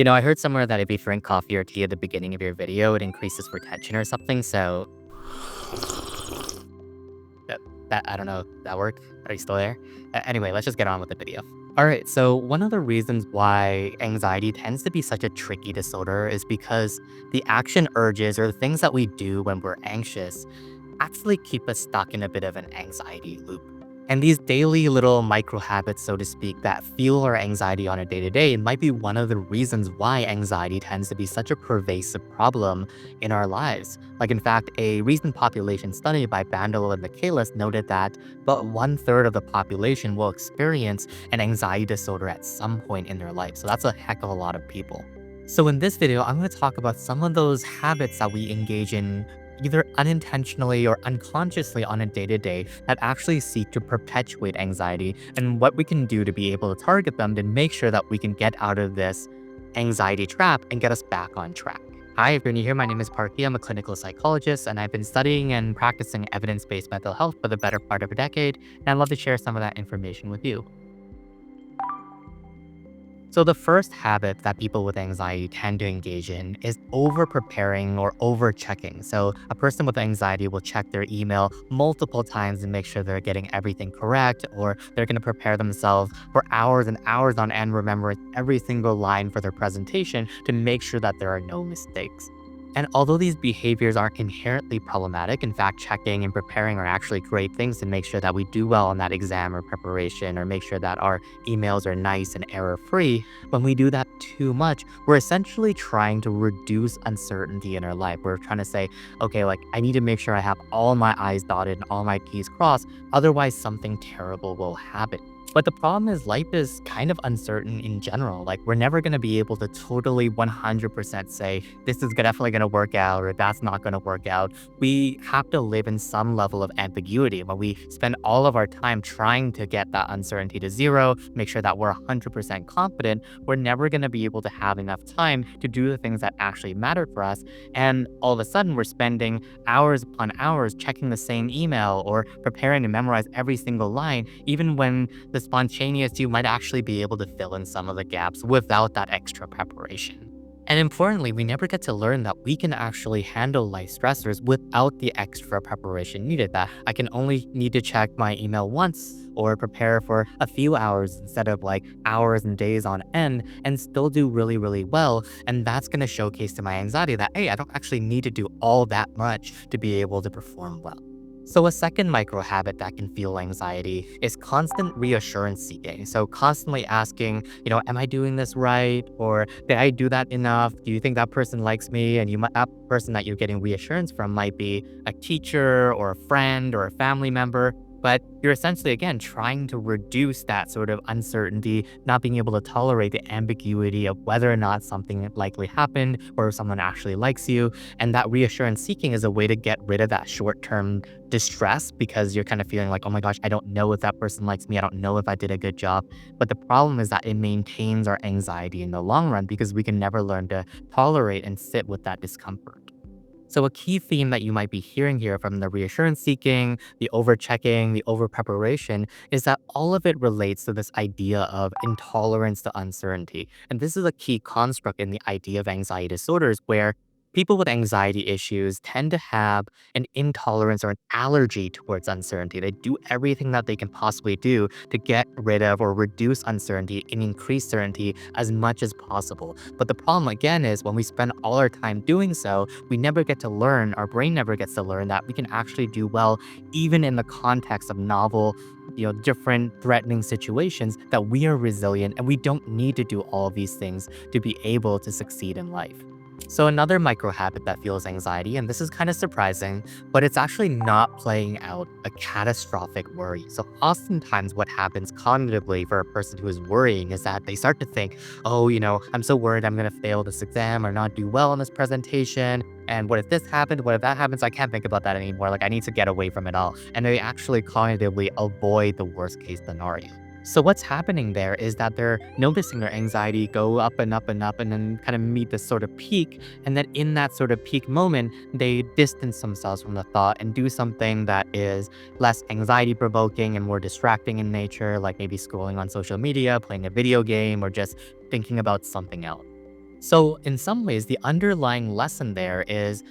I heard somewhere that if you drink coffee or tea at the beginning of your video, it increases retention or something. So that, I don't know, that worked? Are you still there? Anyway, let's just get on with the video. All right, so one of the reasons why anxiety tends to be such a tricky disorder is because the action urges or the things that we do when we're anxious actually keep us stuck in a bit of an anxiety loop. And these daily little micro habits, so to speak, that fuel our anxiety on a day to day might be one of the reasons why anxiety tends to be such a pervasive problem in our lives. Like, in fact, a recent population study by Bandel and Michaelis noted that about one third of the population will experience an anxiety disorder at some point in their life. So that's a heck of a lot of people. So in this video, I'm going to talk about some of those habits that we engage in either unintentionally or unconsciously on a day-to-day that actually seek to perpetuate anxiety and what we can do to be able to target them to make sure that we can get out of this anxiety trap and get us back on track. Hi, if you're new here, my name is Parky. I'm a clinical psychologist, and I've been studying and practicing evidence-based mental health for the better part of a decade, and I'd love to share some of that information with you. So the first habit that people with anxiety tend to engage in is over preparing or over checking. So a person with anxiety will check their email multiple times and make sure they're getting everything correct, or they're going to prepare themselves for hours and hours on end, remembering every single line for their presentation to make sure that there are no mistakes. And although these behaviors aren't inherently problematic, in fact, checking and preparing are actually great things to make sure that we do well on that exam or preparation, or make sure that our emails are nice and error-free. When we do that too much, we're essentially trying to reduce uncertainty in our life. We're trying to say, okay, like, I need to make sure I have all my I's dotted and all my T's crossed, otherwise something terrible will happen. But the problem is life is kind of uncertain in general. Like, we're never going to be able to totally 100% say this is definitely going to work out or that's not going to work out. We have to live in some level of ambiguity. When we spend all of our time trying to get that uncertainty to zero, make sure that we're 100% confident, we're never going to be able to have enough time to do the things that actually matter for us. And all of a sudden, we're spending hours upon hours checking the same email or preparing to memorize every single line, even when the spontaneous you might actually be able to fill in some of the gaps without that extra preparation. And importantly, we never get to learn that we can actually handle life stressors without the extra preparation needed. That I can only need to check my email once or prepare for a few hours instead of like hours and days on end and still do really, really well. And that's going to showcase to my anxiety that, hey, I don't actually need to do all that much to be able to perform well. So a second micro habit that can fuel anxiety is constant reassurance seeking. So constantly asking, am I doing this right? Or did I do that enough? Do you think that person likes me? And that person that you're getting reassurance from might be a teacher or a friend or a family member. But you're essentially, again, trying to reduce that sort of uncertainty, not being able to tolerate the ambiguity of whether or not something likely happened or if someone actually likes you. And that reassurance seeking is a way to get rid of that short-term distress because you're kind of feeling like, oh my gosh, I don't know if that person likes me. I don't know if I did a good job. But the problem is that it maintains our anxiety in the long run because we can never learn to tolerate and sit with that discomfort. So a key theme that you might be hearing here from the reassurance seeking, the over checking, the over preparation is that all of it relates to this idea of intolerance to uncertainty. And this is a key construct in the idea of anxiety disorders where people with anxiety issues tend to have an intolerance or an allergy towards uncertainty. They do everything that they can possibly do to get rid of or reduce uncertainty and increase certainty as much as possible. But the problem again is when we spend all our time doing so, we never get to learn, our brain never gets to learn that we can actually do well even in the context of novel, different threatening situations, that we are resilient and we don't need to do all of these things to be able to succeed in life. So another micro habit that fuels anxiety, and this is kind of surprising, but it's actually not playing out a catastrophic worry. So oftentimes what happens cognitively for a person who is worrying is that they start to think, oh, I'm so worried I'm going to fail this exam or not do well on this presentation. And what if this happened? What if that happens? I can't think about that anymore. Like, I need to get away from it all. And they actually cognitively avoid the worst case scenario. So what's happening there is that they're noticing their anxiety go up and up and up and then kind of meet this sort of peak. And then in that sort of peak moment, they distance themselves from the thought and do something that is less anxiety provoking and more distracting in nature, like maybe scrolling on social media, playing a video game, or just thinking about something else. So, in some ways, the underlying lesson there is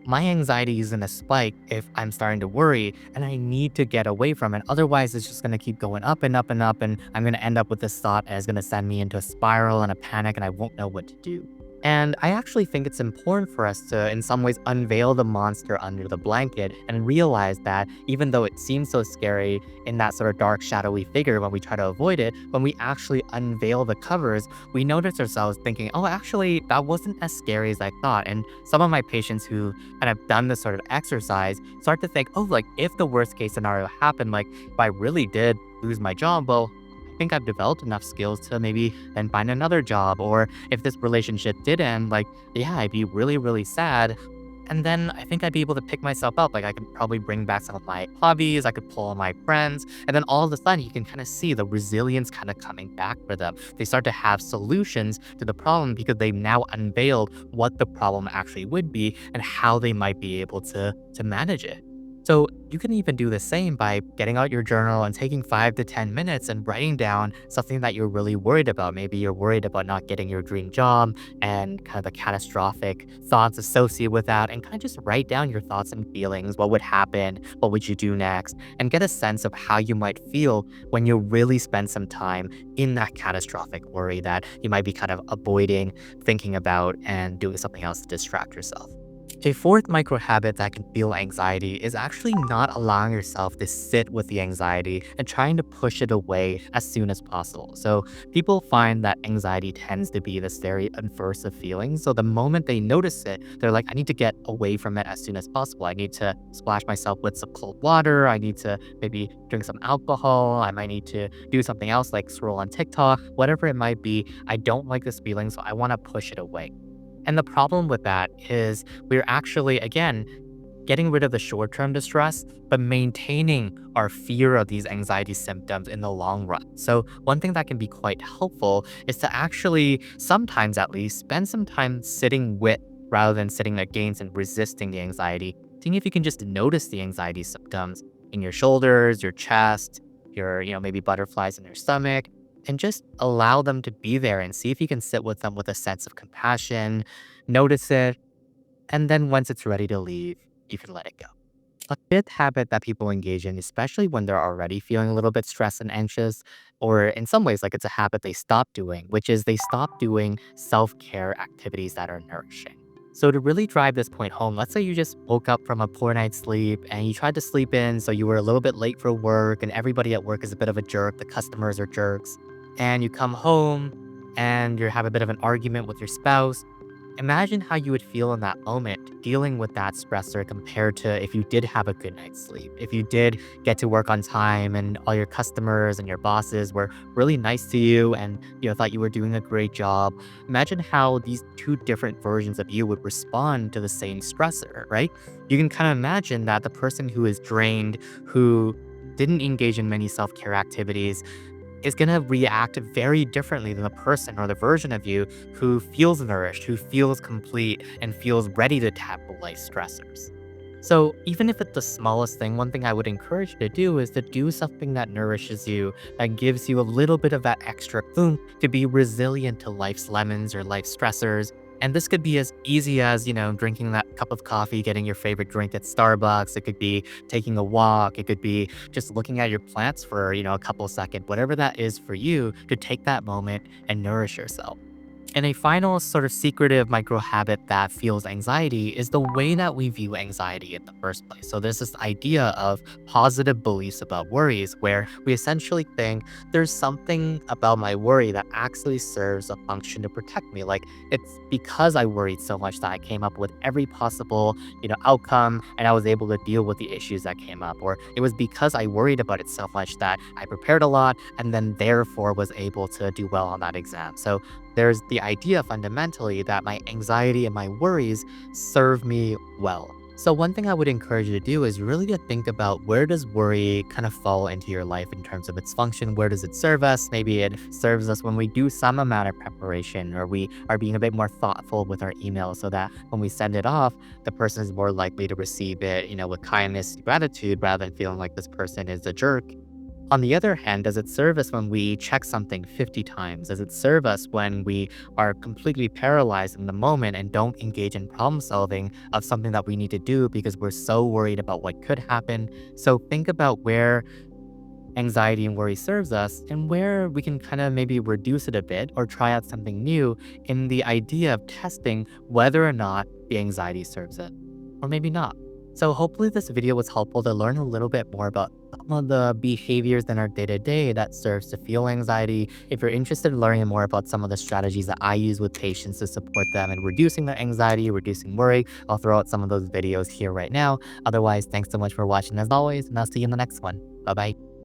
my anxiety is gonna spike if I'm starting to worry and I need to get away from it. Otherwise, it's just gonna keep going up and up and up. And I'm gonna end up with this thought and it's gonna send me into a spiral and a panic and I won't know what to do. And I actually think it's important for us to, in some ways, unveil the monster under the blanket and realize that even though it seems so scary in that sort of dark, shadowy figure when we try to avoid it, when we actually unveil the covers, we notice ourselves thinking, oh, actually, that wasn't as scary as I thought. And some of my patients who and I've done this sort of exercise, start to think, oh, like if the worst case scenario happened, like if I really did lose my job, well, I think I've developed enough skills to maybe then find another job. Or if this relationship did end, like, yeah, I'd be really, really sad. And then I think I'd be able to pick myself up. Like I could probably bring back some of my hobbies. I could pull on my friends. And then all of a sudden you can kind of see the resilience kind of coming back for them. They start to have solutions to the problem because they've now unveiled what the problem actually would be and how they might be able to manage it. So you can even do the same by getting out your journal and taking 5 to 10 minutes and writing down something that you're really worried about. Maybe you're worried about not getting your dream job and kind of the catastrophic thoughts associated with that, and kind of just write down your thoughts and feelings. What would happen? What would you do next? And get a sense of how you might feel when you really spend some time in that catastrophic worry that you might be kind of avoiding thinking about and doing something else to distract yourself. A fourth micro habit that can fuel anxiety is actually not allowing yourself to sit with the anxiety and trying to push it away as soon as possible. So people find that anxiety tends to be this very aversive feeling. So the moment they notice it, they're like, I need to get away from it as soon as possible. I need to splash myself with some cold water. I need to maybe drink some alcohol. I might need to do something else like scroll on TikTok, whatever it might be. I don't like this feeling, so I want to push it away. And the problem with that is we're actually, again, getting rid of the short term distress, but maintaining our fear of these anxiety symptoms in the long run. So, one thing that can be quite helpful is to actually, sometimes at least, spend some time sitting with rather than sitting against and resisting the anxiety. Seeing if you can just notice the anxiety symptoms in your shoulders, your chest, your, maybe butterflies in your stomach, and just allow them to be there and see if you can sit with them with a sense of compassion, notice it, and then once it's ready to leave, you can let it go. A fifth habit that people engage in, especially when they're already feeling a little bit stressed and anxious, or in some ways, like it's a habit they stop doing, which is they stop doing self care activities that are nourishing. So, to really drive this point home, let's say you just woke up from a poor night's sleep and you tried to sleep in, so you were a little bit late for work, and everybody at work is a bit of a jerk, the customers are jerks, and you come home and you have a bit of an argument with your spouse. Imagine how you would feel in that moment dealing with that stressor compared to if you did have a good night's sleep. If you did get to work on time and all your customers and your bosses were really nice to you and thought you were doing a great job. Imagine how these two different versions of you would respond to the same stressor, right? You can kind of imagine that the person who is drained, who didn't engage in many self-care activities, is going to react very differently than the person or the version of you who feels nourished, who feels complete, and feels ready to tackle life stressors. So, even if it's the smallest thing, one thing I would encourage you to do is to do something that nourishes you, that gives you a little bit of that extra oomph to be resilient to life's lemons or life stressors. And this could be as easy as, drinking that cup of coffee, getting your favorite drink at Starbucks. It could be taking a walk. It could be just looking at your plants for, a couple seconds, whatever that is for you to take that moment and nourish yourself. And a final sort of secretive micro habit that fuels anxiety is the way that we view anxiety in the first place. So there's this idea of positive beliefs about worries where we essentially think there's something about my worry that actually serves a function to protect me. Like it's because I worried so much that I came up with every possible, outcome and I was able to deal with the issues that came up. Or it was because I worried about it so much that I prepared a lot and then therefore was able to do well on that exam. So there's the idea fundamentally that my anxiety and my worries serve me well. So one thing I would encourage you to do is really to think about where does worry kind of fall into your life in terms of its function? Where does it serve us? Maybe it serves us when we do some amount of preparation or we are being a bit more thoughtful with our email so that when we send it off, the person is more likely to receive it, with kindness and gratitude rather than feeling like this person is a jerk. On the other hand, does it serve us when we check something 50 times? Does it serve us when we are completely paralyzed in the moment and don't engage in problem solving of something that we need to do because we're so worried about what could happen? So think about where anxiety and worry serves us and where we can kind of maybe reduce it a bit or try out something new in the idea of testing whether or not the anxiety serves it or maybe not. So hopefully this video was helpful to learn a little bit more about some of the behaviors in our day-to-day that serves to feel anxiety. If you're interested in learning more about some of the strategies that I use with patients to support them in reducing their anxiety, reducing worry, I'll throw out some of those videos here right now. Otherwise, thanks so much for watching as always, and I'll see you in the next one. Bye-bye.